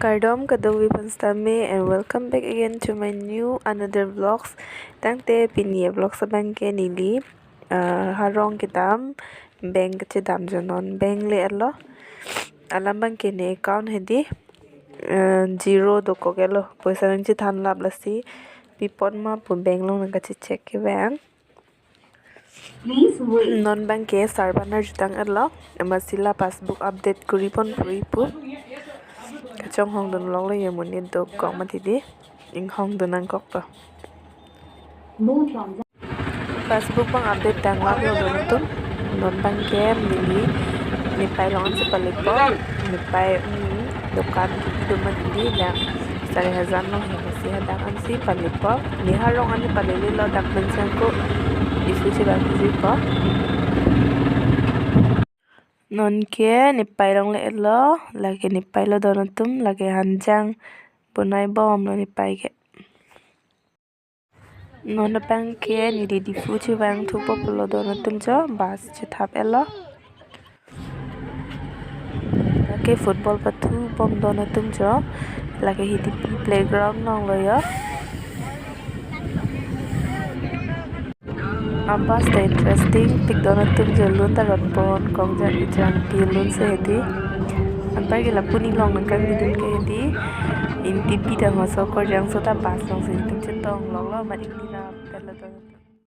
Kardom Kadovi Panstame and welcome back again to my new another vlogs. Tangte pinie vlogs bangke nili harong kitam bank chidam janon bank le allo alam bangke ne account hedi zero doko gelo poisa nang chi than lab lasi pipon ma pu bank long nang chi check ke bang non bank ke sarbanar jutang allo amasila passbook update kuripon puripu trong hong don log le yemun ni dok kok ma ti di ing hong don nang kok to passbook bang update tang lab lo don tum non bang kem dili ni pai long se palipo ni pai dokan do man di dang 4,000 long he si hadang an si palipo ni harong an palili lo dak men sang ko isu si bang si po non ke nipai long le lo lagi nipai lo donatum lagi hanjang bunai bom lo nipai ke non bang ke ni di fuji bang thu pop lo donatum jo bas che thap elo lagi football patu bom donatum jo lagi hidi playground long lo yo Ambas the interesting pic donatum jalun ta ron kong jang ti lun se hedi anpai ke lapuni long nang kang dun ke hedi in tipi da so ko jang so ta pas long se tum che tong long lo ma dik ti na